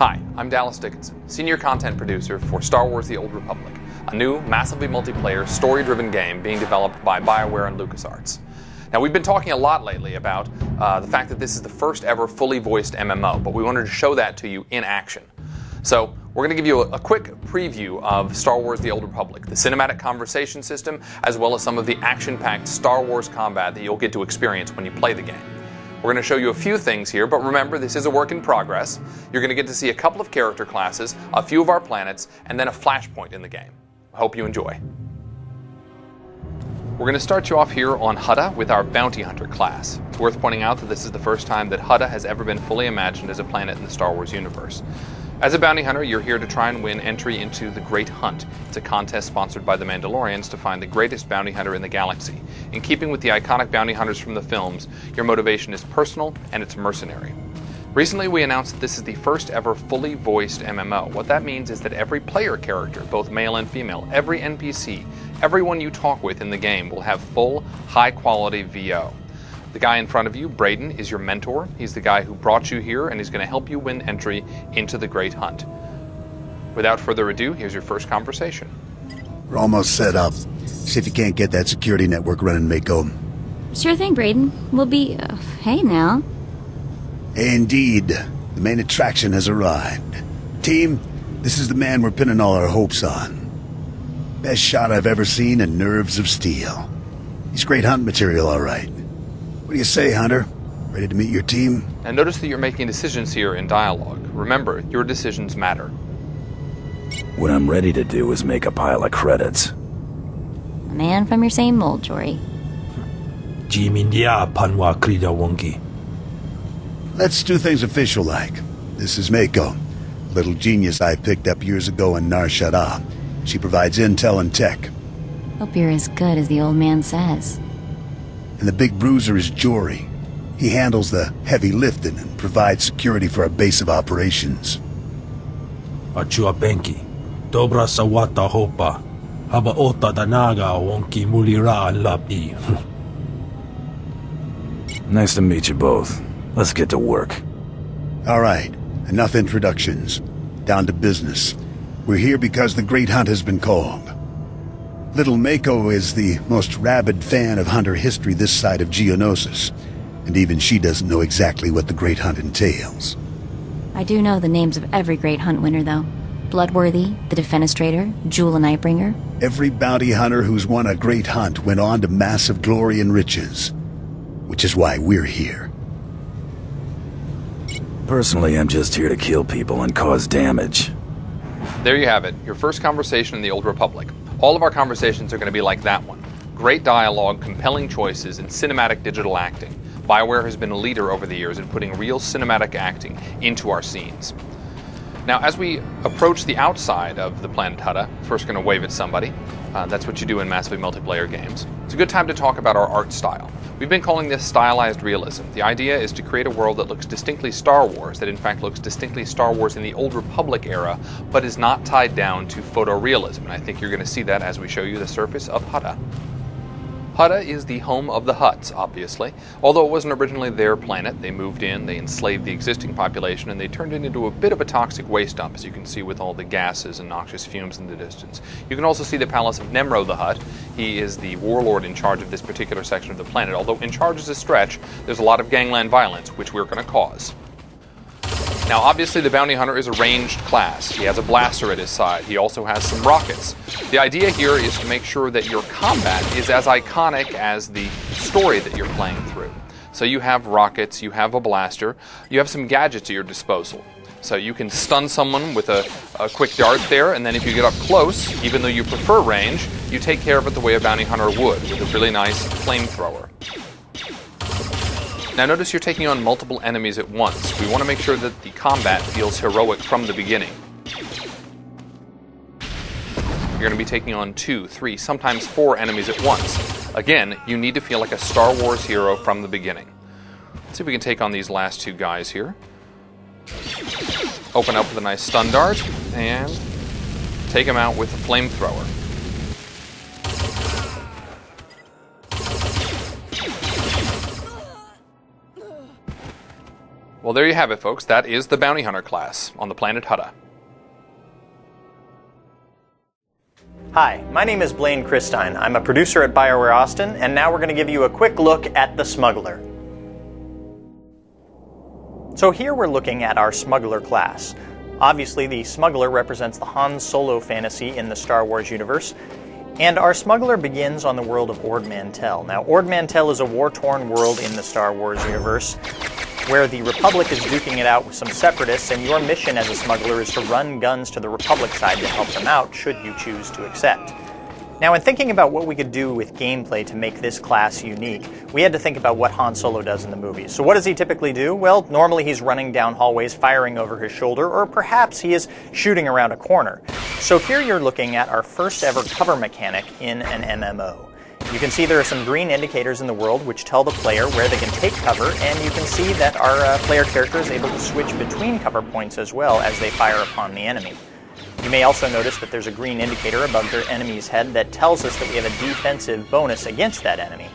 Hi, I'm Dallas Dickinson, Senior Content Producer for Star Wars The Old Republic, a new, massively multiplayer, story-driven game being developed by BioWare and LucasArts. Now, we've been talking a lot lately about the fact that this is the first ever fully voiced MMO, but we wanted to show that to you in action. So, we're going to give you a quick preview of Star Wars The Old Republic, the cinematic conversation system, as well as some of the action-packed Star Wars combat that you'll get to experience when you play the game. We're going to show you a few things here, but remember, this is a work in progress. You're going to get to see a couple of character classes, a few of our planets, and then a flashpoint in the game. I hope you enjoy. We're going to start you off here on Hutta with our Bounty Hunter class. It's worth pointing out that this is the first time that Hutta has ever been fully imagined as a planet in the Star Wars universe. As a bounty hunter, you're here to try and win entry into the Great Hunt. It's a contest sponsored by the Mandalorians to find the greatest bounty hunter in the galaxy. In keeping with the iconic bounty hunters from the films, your motivation is personal and it's mercenary. Recently, we announced that this is the first ever fully voiced MMO. What that means is that every player character, both male and female, every NPC, everyone you talk with in the game will have full, high-quality VO. The guy in front of you, Braden, is your mentor. He's the guy who brought you here, and he's going to help you win entry into the Great Hunt. Without further ado, here's your first conversation. We're almost set up. See if you can't get that security network running, Mako. Sure thing, Braden. We'll be... hey now. Indeed. The main attraction has arrived. Team, this is the man we're pinning all our hopes on. Best shot I've ever seen and nerves of steel. He's great hunt material, all right. What do you say, Hunter? Ready to meet your team? And notice that you're making decisions here in dialogue. Remember, your decisions matter. What I'm ready to do is make a pile of credits. A man from your same mold, Jory. Let's do things official-like. This is Mako, a little genius I picked up years ago in Nar Shaddaa. She provides intel and tech. Hope you're as good as the old man says. And the big bruiser is Jory. He handles the heavy lifting and provides security for our base of operations. Achua Benki, Dobra Sawata Hopa, Habaota Danaga Wonki Mulira Lapi. Nice to meet you both. Let's get to work. All right, enough introductions. Down to business. We're here because the Great Hunt has been called. Little Mako is the most rabid fan of hunter history this side of Geonosis, and even she doesn't know exactly what the Great Hunt entails. I do know the names of every Great Hunt winner, though. Bloodworthy, the Defenestrator, Jewel and Nightbringer. Every bounty hunter who's won a Great Hunt went on to massive glory and riches, which is why we're here. Personally, I'm just here to kill people and cause damage. There you have it, your first conversation in the Old Republic. All of our conversations are going to be like that one. Great dialogue, compelling choices, and cinematic digital acting. BioWare has been a leader over the years in putting real cinematic acting into our scenes. Now, as we approach the outside of the planet Hutta, first going to wave at somebody. That's what you do in massively multiplayer games. It's a good time to talk about our art style. We've been calling this stylized realism. The idea is to create a world that looks distinctly Star Wars, that in fact looks distinctly Star Wars in the Old Republic era, but is not tied down to photorealism. And I think you're going to see that as we show you the surface of Hutta. Hutta is the home of the Hutts, obviously. Although it wasn't originally their planet, they moved in, they enslaved the existing population, and they turned it into a bit of a toxic waste dump, as you can see with all the gases and noxious fumes in the distance. You can also see the palace of Nemro the Hutt. He is the warlord in charge of this particular section of the planet. Although in charge is a stretch, there's a lot of gangland violence, which we're going to cause. Now, obviously, the Bounty Hunter is a ranged class. He has a blaster at his side. He also has some rockets. The idea here is to make sure that your combat is as iconic as the story that you're playing through. So you have rockets, you have a blaster, you have some gadgets at your disposal. So you can stun someone with a quick dart there, and then if you get up close, even though you prefer range, you take care of it the way a Bounty Hunter would, with a really nice flamethrower. Now notice you're taking on multiple enemies at once. We want to make sure that the combat feels heroic from the beginning. You're going to be taking on 2, 3, sometimes 4 enemies at once. Again, you need to feel like a Star Wars hero from the beginning. Let's see if we can take on these last 2 guys here. Open up with a nice stun dart, and take him out with a flamethrower. Well, there you have it, folks. That is the Bounty Hunter class on the planet Hutta. Hi, my name is Blaine Christine. I'm a producer at BioWare Austin, and now we're going to give you a quick look at the Smuggler. So here we're looking at our Smuggler class. Obviously, the Smuggler represents the Han Solo fantasy in the Star Wars universe, and our Smuggler begins on the world of Ord Mantell. Now, Ord Mantell is a war-torn world in the Star Wars universe, where the Republic is duking it out with some separatists, and your mission as a smuggler is to run guns to the Republic side to help them out, should you choose to accept. Now, in thinking about what we could do with gameplay to make this class unique, we had to think about what Han Solo does in the movies. So what does he typically do? Well, normally he's running down hallways, firing over his shoulder, or perhaps he is shooting around a corner. So here you're looking at our first ever cover mechanic in an MMO. You can see there are some green indicators in the world which tell the player where they can take cover, and you can see that our player character is able to switch between cover points as well as they fire upon the enemy. You may also notice that there's a green indicator above their enemy's head that tells us that we have a defensive bonus against that enemy.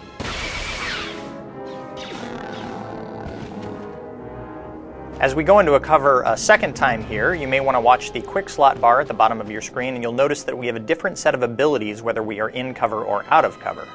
As we go into a cover a second time here, you may want to watch the quick slot bar at the bottom of your screen, and you'll notice that we have a different set of abilities whether we are in cover or out of cover.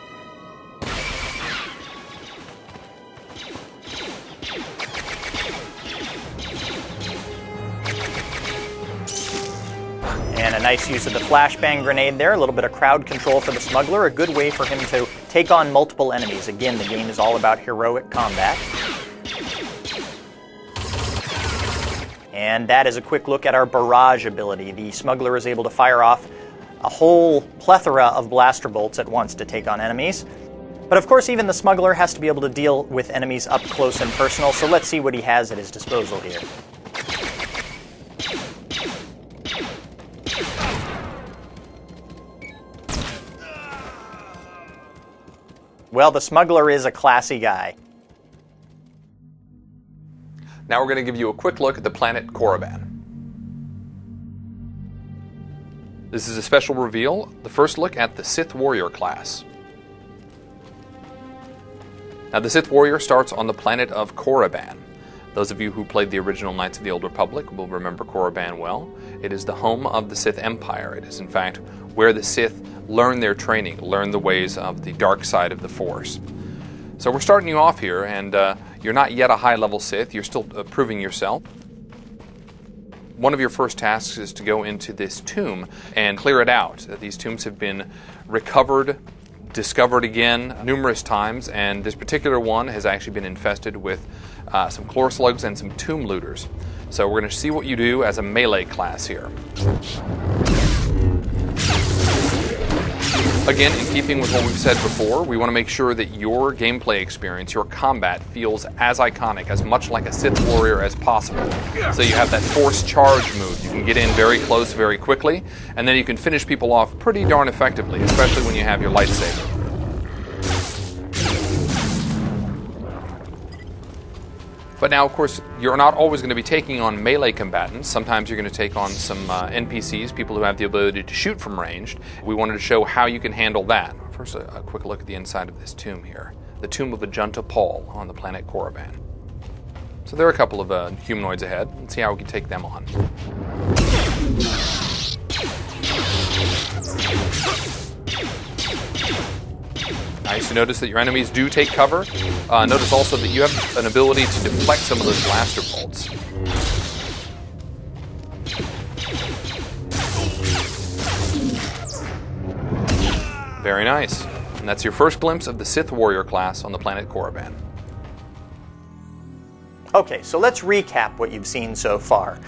And a nice use of the flashbang grenade there, a little bit of crowd control for the Smuggler, a good way for him to take on multiple enemies. Again, the game is all about heroic combat. And that is a quick look at our barrage ability. The Smuggler is able to fire off a whole plethora of blaster bolts at once to take on enemies. But of course, even the Smuggler has to be able to deal with enemies up close and personal, so let's see what he has at his disposal here. Well, the Smuggler is a classy guy. Now we're going to give you a quick look at the planet Korriban. This is a special reveal, the first look at the Sith Warrior class. Now the Sith Warrior starts on the planet of Korriban. Those of you who played the original Knights of the Old Republic will remember Korriban well. It is the home of the Sith Empire. It is in fact where the Sith learn their training, learn the ways of the dark side of the Force. So we're starting you off here, and you're not yet a high-level Sith. You're still proving yourself. One of your first tasks is to go into this tomb and clear it out. These tombs have been recovered, discovered again numerous times, and this particular one has actually been infested with some chlor slugs and some tomb looters. So we're going to see what you do as a melee class here. Again, in keeping with what we've said before, we want to make sure that your gameplay experience, your combat, feels as iconic, as much like a Sith Warrior as possible. So you have that force charge move. You can get in very close very quickly, and then you can finish people off pretty darn effectively, especially when you have your lightsaber. But now, of course, you're not always going to be taking on melee combatants. Sometimes you're going to take on some NPCs, people who have the ability to shoot from range. We wanted to show how you can handle that. First, a quick look at the inside of this tomb here. The tomb of Ajunta Paul on the planet Korriban. So there are a couple of humanoids ahead. Let's see how we can take them on. Nice to notice that your enemies do take cover. Notice also that you have an ability to deflect some of those blaster bolts. Very nice. And that's your first glimpse of the Sith Warrior class on the planet Korriban. Okay, so let's recap what you've seen so far.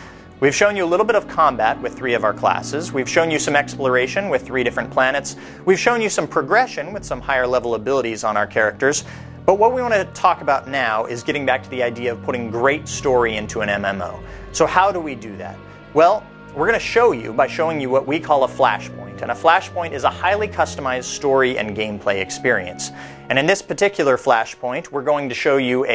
We've shown you a little bit of combat with 3 of our classes. We've shown you some exploration with 3 different planets. We've shown you some progression with some higher level abilities on our characters. But what we want to talk about now is getting back to the idea of putting great story into an MMO. So how do we do that? Well, we're going to show you by showing you what we call a flashpoint. And a flashpoint is a highly customized story and gameplay experience. And in this particular flashpoint, we're going to show you a